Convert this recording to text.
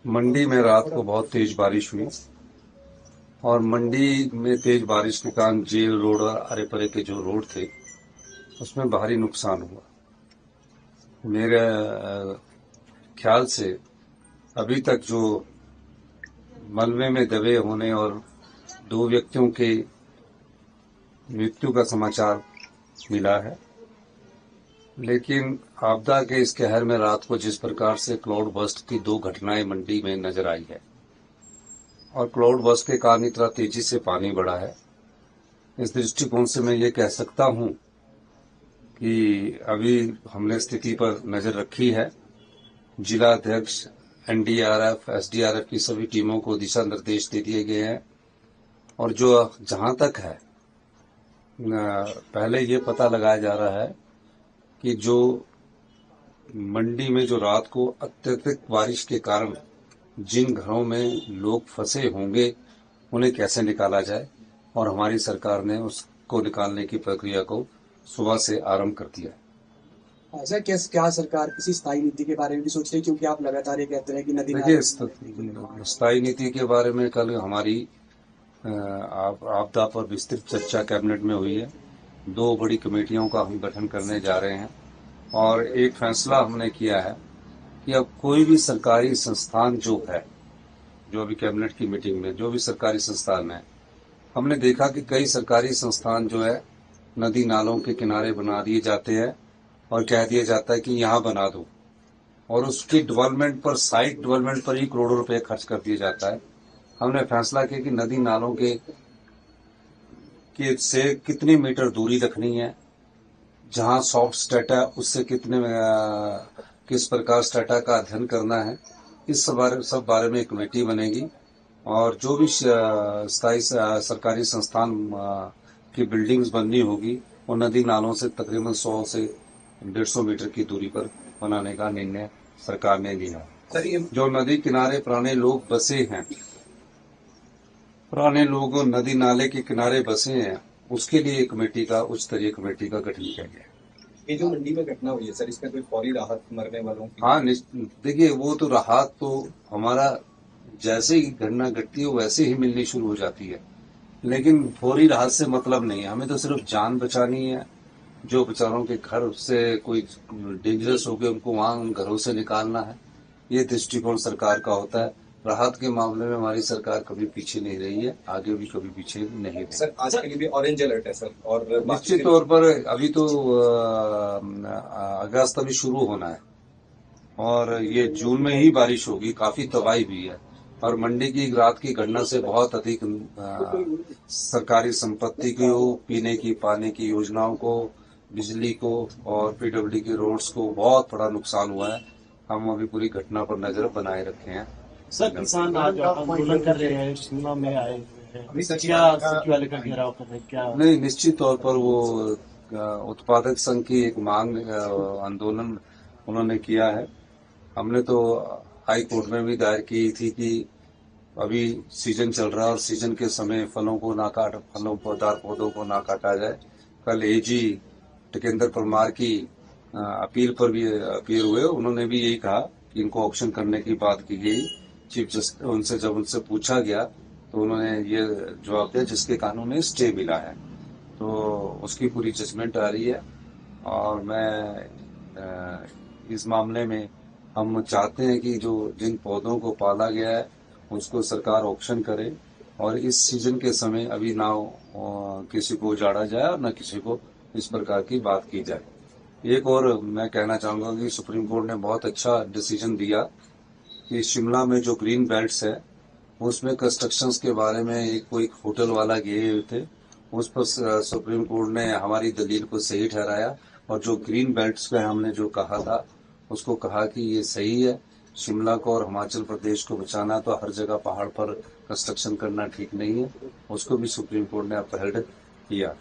मंडी में रात को बहुत तेज बारिश हुई और मंडी में तेज बारिश के कारण जेल रोड और अरे परे के जो रोड थे उसमें भारी नुकसान हुआ। मेरे ख्याल से अभी तक जो मलबे में दबे होने और 2 व्यक्तियों के मृत्यु का समाचार मिला है, लेकिन आपदा के इस कहर में रात को जिस प्रकार से क्लाउड बर्स्ट की 2 घटनाएं मंडी में नजर आई है और क्लाउड बर्स्ट के कारण इतना तेजी से पानी बढ़ा है, इस दृष्टिकोण से मैं ये कह सकता हूं कि अभी हमने स्थिति पर नजर रखी है। जिला अध्यक्ष, एनडीआरएफ, एसडीआरएफ की सभी टीमों को दिशा निर्देश दे दिए गए हैं और जो जहां तक है पहले ये पता लगाया जा रहा है कि जो मंडी में जो रात को अत्यधिक बारिश के कारण जिन घरों में लोग फंसे होंगे उन्हें कैसे निकाला जाए, और हमारी सरकार ने उसको निकालने की प्रक्रिया को सुबह से आरंभ कर दिया है। सर, क्या सरकार किसी स्थायी नीति के बारे में भी सोच रही है, क्योंकि आप लगातार ये कहते हैं कि नदी देखिए, स्थायी नीति के बारे में कल हमारी आपदा पर विस्तृत चर्चा कैबिनेट में हुई है। 2 बड़ी कमेटियों का हम गठन करने जा रहे हैं और एक फैसला हमने किया है कि अब कोई भी सरकारी संस्थान जो है, जो अभी कैबिनेट की मीटिंग में जो भी सरकारी संस्थान है, हमने देखा कि कई सरकारी संस्थान जो है नदी नालों के किनारे बना दिए जाते हैं और कह दिया जाता है कि यहाँ बना दो, और उसकी डेवलपमेंट पर, साइट डेवलपमेंट पर ही करोड़ों रुपए खर्च कर दिया जाता है। हमने फैसला किया कि नदी नालों के से कितनी मीटर दूरी रखनी है, जहां सॉफ्ट स्टेटा उससे किस प्रकार स्टेटा का अध्ययन करना है, इस सब बारे में एक कमेटी बनेगी और जो भी स्थायी सरकारी संस्थान की बिल्डिंग्स बननी होगी वो नदी नालों से तकरीबन 100 से 150 मीटर की दूरी पर बनाने का निर्णय सरकार ने लिया। जो नदी किनारे पुराने लोग बसे हैं, पुराने लोग नदी नाले के किनारे बसे हैं, उसके लिए एक कमेटी का, उच्च स्तरीय कमेटी का गठन किया गया। ये जो मंडी में घटना हुई है सर, इसका कोई फौरी राहत मरने वालों की? हाँ, देखिए, वो तो राहत तो हमारा जैसे ही घटना घटती है वैसे ही मिलनी शुरू हो जाती है, लेकिन फौरी राहत से मतलब नहीं है। हमें तो सिर्फ जान बचानी है। जो बेचारों के घर से कोई डेंजरस हो गए उनको वहां उन घरों से निकालना है, ये दृष्टिकोण सरकार का होता है। राहत के मामले में हमारी सरकार कभी पीछे नहीं रही है, आगे भी कभी पीछे नहीं रही। सर, आज के लिए भी ऑरेंज अलर्ट है सर, और निश्चित तौर पर अभी तो अगस्त अभी शुरू होना है और ये जून में ही बारिश होगी। काफी तबाही भी है और मंडी की रात की घटना से बहुत अधिक सरकारी संपत्ति को, पीने की पानी की योजनाओं को, बिजली को और पीडब्ल्यूडी के रोड्स को बहुत बड़ा नुकसान हुआ है। हम अभी पूरी घटना पर नजर बनाए रखे हैं। सर, किसान आज आंदोलन कर रहे हैं, शिमला में आए हुए हैं, क्या सचिवालय का घेराव कर रहे हैं? क्या नहीं, निश्चित तौर पर वो उत्पादक संघ की एक मांग आंदोलन उन्होंने किया है। हमने तो हाई कोर्ट में भी दायर की थी कि अभी सीजन चल रहा है और सीजन के समय फलों पौधों को ना काटा जाए। कल एजी टिकेंद्र परमार की अपील पर भी अपील हुए, उन्होंने भी यही कहा कि इनको ऑप्शन करने की बात की गई। चीफ जस्टिस जब उनसे पूछा गया तो उन्होंने ये जवाब दिया जिसके कारण उन्हें स्टे मिला है, तो उसकी पूरी जजमेंट आ रही है। और मैं इस मामले में हम चाहते हैं कि जो जिन पौधों को पाला गया है उसको सरकार ऑप्शन करे और इस सीजन के समय अभी ना किसी को उजाड़ा जाए और न किसी को इस प्रकार की बात की जाए। एक और मैं कहना चाहूंगा कि सुप्रीम कोर्ट ने बहुत अच्छा डिसीजन दिया कि शिमला में जो ग्रीन बेल्ट्स है उसमें कंस्ट्रक्शंस के बारे में कोई होटल वाला गए हुए थे, उस पर सुप्रीम कोर्ट ने हमारी दलील को सही ठहराया और जो ग्रीन बेल्ट्स पे हमने जो कहा था उसको कहा कि ये सही है। शिमला को और हिमाचल प्रदेश को बचाना तो हर जगह पहाड़ पर कंस्ट्रक्शन करना ठीक नहीं है, उसको भी सुप्रीम कोर्ट ने अपहेल्ड किया।